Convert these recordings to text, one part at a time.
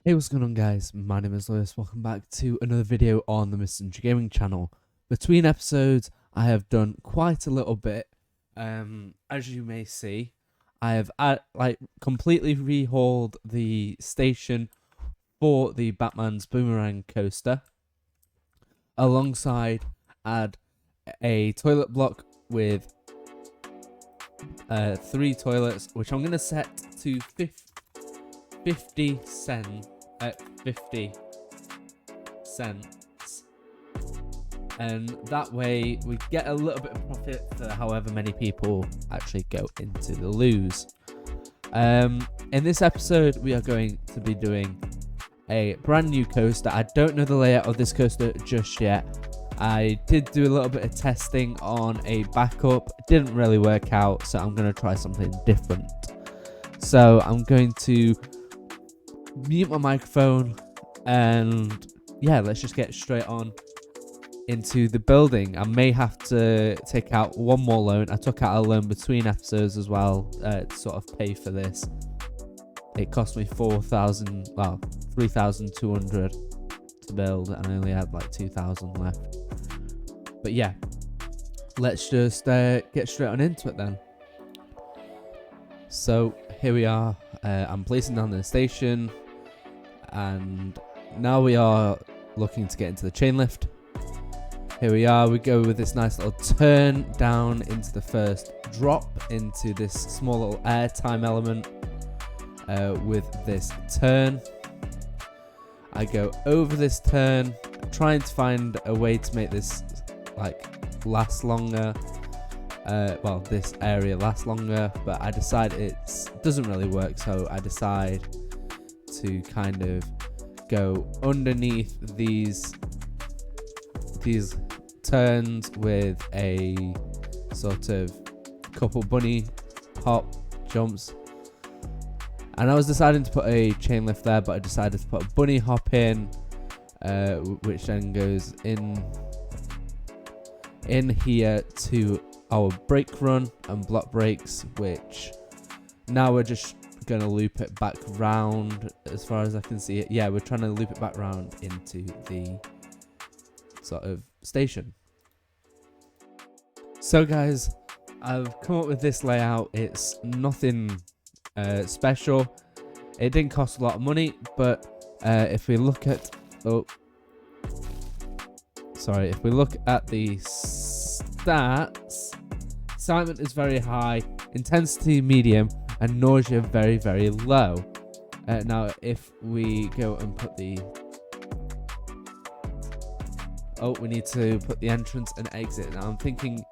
Hey, what's going on, guys? My name is Notis. Welcome back to another video on the Mr. Gaming channel. Between episodes, I have done quite a little bit. As you may see, I have completely rehauled the station for the Batman's Boomerang coaster. Alongside, add a toilet block with 3 toilets, which I'm gonna set to 50 cents, and that way we get a little bit of profit for however many people actually go into the loos. In this episode, we are going to be doing a brand new coaster. I don't know the layout of this coaster just yet. I did do a little bit of testing on a backup. It didn't really work out, so I'm going to try something different. So I'm going to mute my microphone, and yeah, let's just get straight on into the building. I may have to take out one more loan. I took out a loan between episodes as well to sort of pay for this. It cost me 3,200 to build, and I only had like 2,000 left. But yeah, let's just get straight on into it then. So here we are. I'm placing down the station, and now we are looking to get into the chain lift. Here we are. We go with this nice little turn down into the first drop into this small little airtime element. With this turn, I go over this turn, trying to find a way to make this last longer. This area lasts longer, but I decide it doesn't really work, so I decide to kind of go underneath these turns with a sort of couple bunny hop jumps. And I was deciding to put a chain lift there, but I decided to put a bunny hop in, which then goes in here to our brake run and block brakes, which now we're just going to loop it back round as far as I can see it. Yeah, we're trying to loop it back round into the sort of station. So guys, I've come up with this layout. It's nothing special. It didn't cost a lot of money, but if we look at the stats, excitement is very high, intensity medium, and nausea very, very low. Now if we go and put we need to put the entrance and exit. Now I'm thinking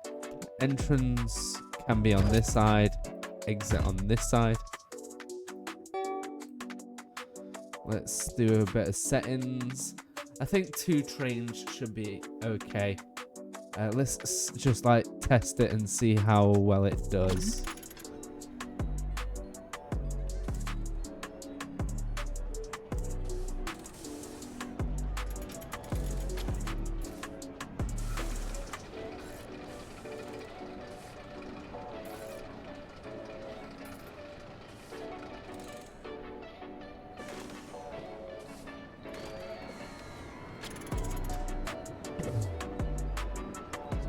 entrance can be on this side, exit on this side. Let's do a bit of settings. I think 2 trains should be okay. Let's just test it and see how well it does.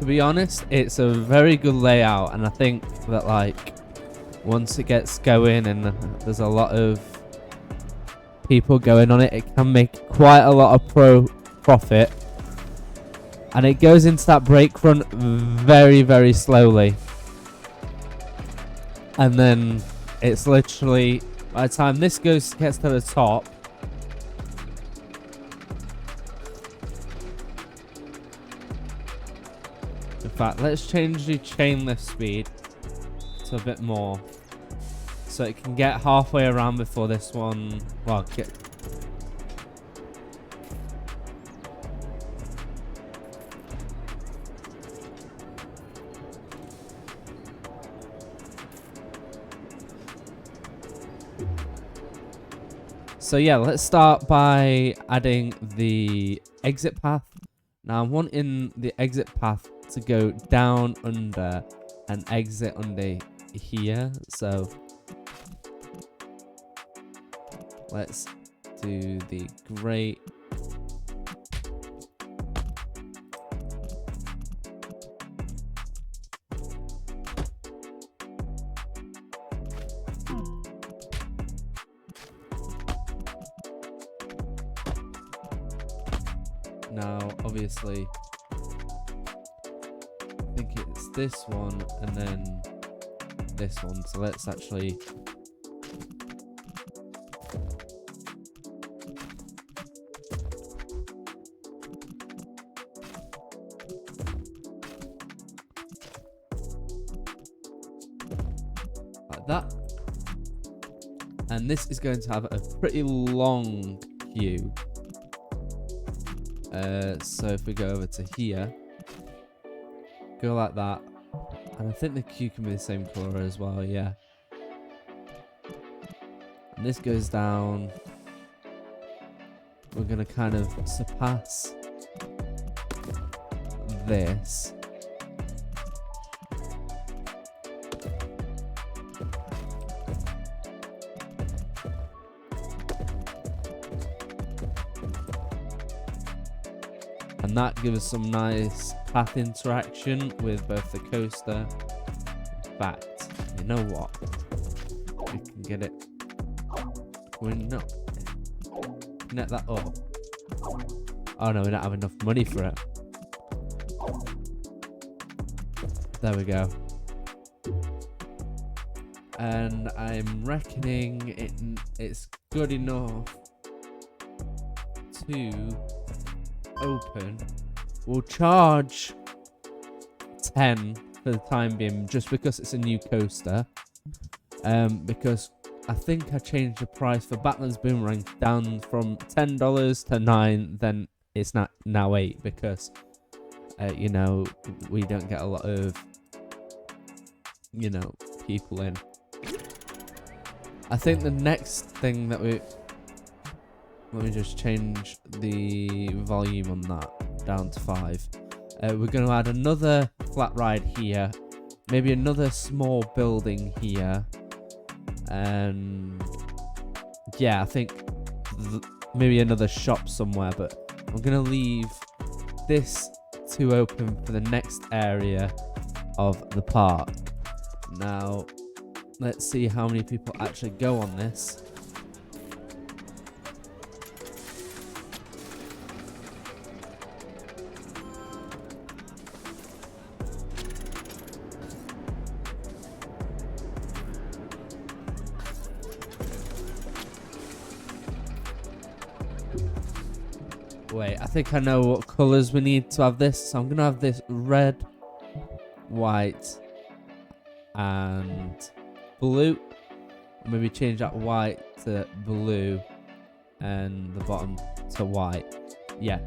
To be honest, it's a very good layout, and I think that once it gets going and there's a lot of people going on it, it can make quite a lot of profit. And it goes into that brake run very, very slowly, and then it's literally, by the time this gets to the top, in fact, let's change the chain lift speed to a bit more, so it can get halfway around before this one. So yeah, let's start by adding the exit path. Now I'm wanting the exit path to go down under and exit under here, so let's do the grate. Now, obviously, I think it's this one and then this one. So let's actually like that. And this is going to have a pretty long queue. So if we go over to here, go like that, and I think the queue can be the same color as well, yeah. And this goes down. We're gonna kind of surpass this. And that gives us some nice path interaction with both the coaster. In fact, you know what? We can get it. We're not. Net that up. Oh no, we don't have enough money for it. There we go. And I'm reckoning it's good enough to open. We'll charge 10 for the time being, just because it's a new coaster. Because I think I changed the price for Batman's Boomerang down from $10 to $9, then it's not now $8, because you know, we don't get a lot of, you know, people in. I think the next thing that let me just change the volume on that down to 5. We're going to add another flat ride here, maybe another small building here, and yeah, I think maybe another shop somewhere, but I'm going to leave this to open for the next area of the park. Now, let's see how many people actually go on this. Wait, I think I know what colours we need to have this. So I'm going to have this red, white, and blue. Maybe change that white to blue and the bottom to white. Yeah.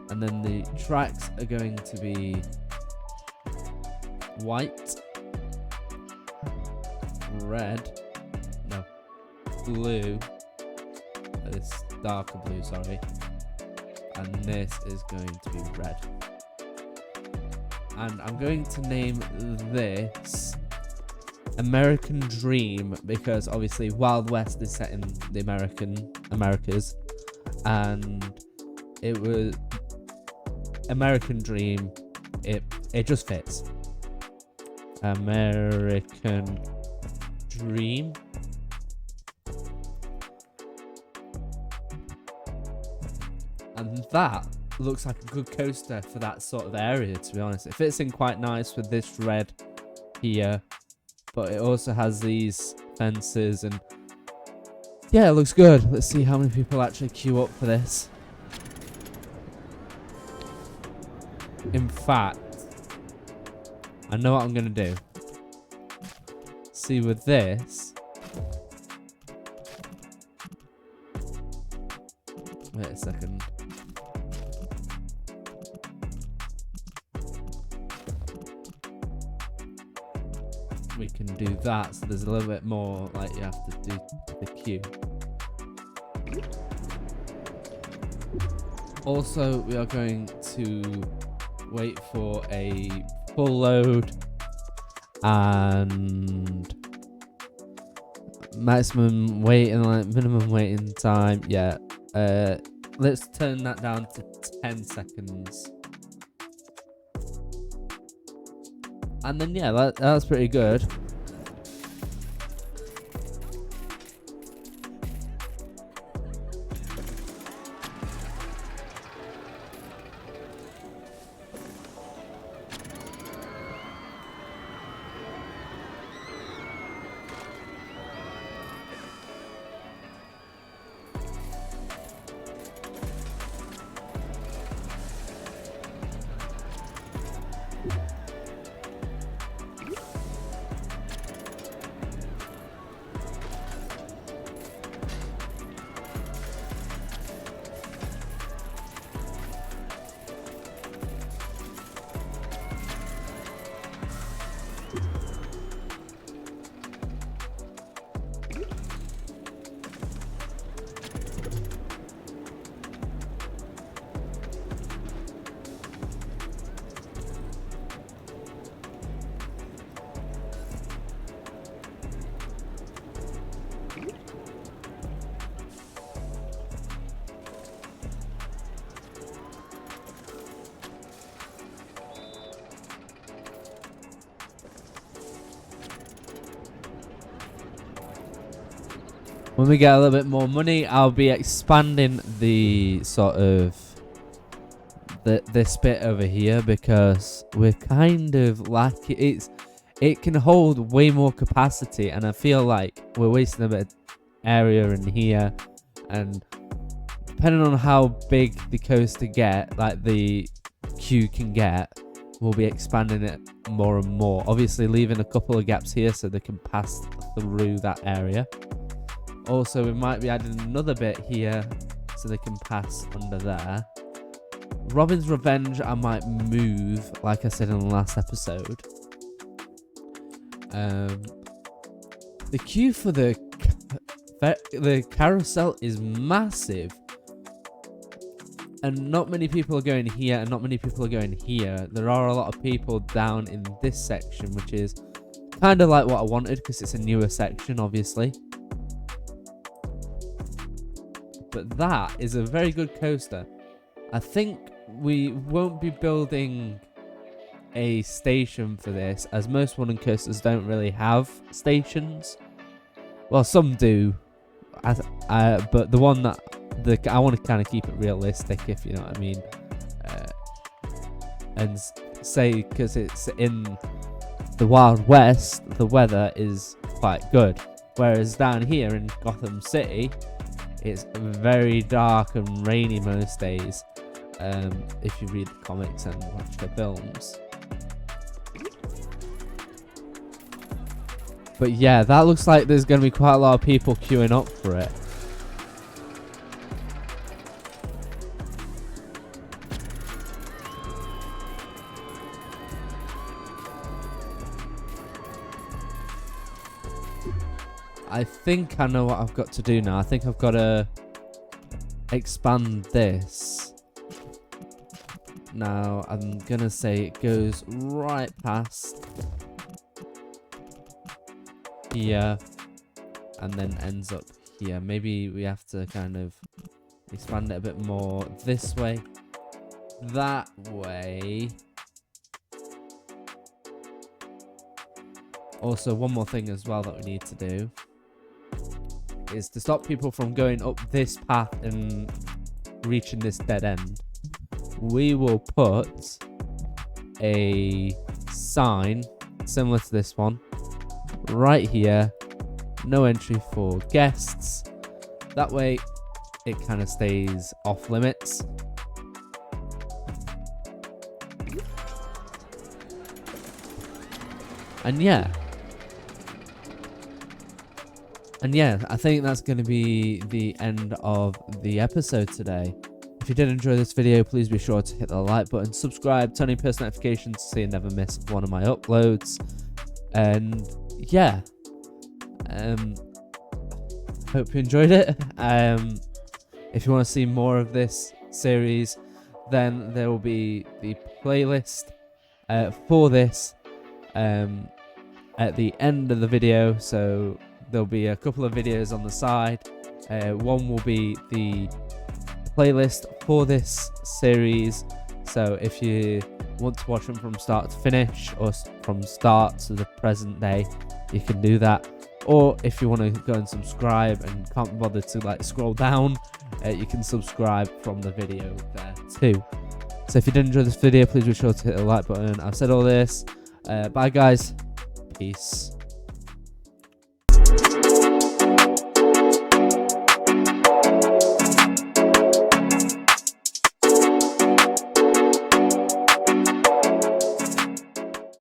And then the tracks are going to be white, red, no, blue, this darker blue, sorry. And this is going to be red. And I'm going to name this American Dream, because obviously Wild West is set in the Americas, and it was American Dream. It just fits. American Dream. And that looks like a good coaster for that sort of area, to be honest. It fits in quite nice with this red here, but it also has these fences, and yeah, it looks good. Let's see how many people actually queue up for this. In fact, I know what I'm going to do. See, with this, wait a second. We can do that, so there's a little bit more, like, you have to do the queue. Also, we are going to wait for a full load and maximum wait and like minimum waiting time. Yeah, Let's turn that down to 10 seconds. And then yeah, that's pretty good. When we get a little bit more money, I'll be expanding the sort of this bit over here, because we're kind of like it can hold way more capacity, and I feel like we're wasting a bit of area in here. And depending on how big the coaster get, like the queue can get, we'll be expanding it more and more. Obviously leaving a couple of gaps here so they can pass through that area. Also, we might be adding another bit here so they can pass under there. Robin's Revenge I might move, like I said in the last episode. The queue for the carousel is massive. And not many people are going here and not many people are going here. There are a lot of people down in this section, which is kind of like what I wanted because it's a newer section, obviously. But that is a very good coaster. I think we won't be building a station for this, as most wooden coasters don't really have stations. Well, some do, but the one that I want to kind of keep it realistic, if you know what I mean, and say because it's in the Wild West, the weather is quite good, whereas down here in Gotham City, it's very dark and rainy most days, if you read the comics and watch the films. But yeah, that looks like there's going to be quite a lot of people queuing up for it. I think I know what I've got to do now. I think I've got to expand this. Now, I'm going to say it goes right past here and then ends up here. Maybe we have to kind of expand it a bit more this way, that way. Also, one more thing as well that we need to do is to stop people from going up this path and reaching this dead end. We will put a sign similar to this one right here, no entry for guests. That way it kind of stays off limits. And yeah, I think that's going to be the end of the episode today. If you did enjoy this video, please be sure to hit the like button, subscribe, turn on post notifications so you never miss one of my uploads. And yeah, hope you enjoyed it. If you want to see more of this series, then there will be the playlist for this at the end of the video. So there'll be a couple of videos on the side. One will be the playlist for this series. So if you want to watch them from start to finish, or from start to the present day, you can do that. Or if you want to go and subscribe and can't be bothered to like scroll down, you can subscribe from the video there too. So if you did enjoy this video, please be sure to hit the like button. I've said all this. Bye guys. Peace.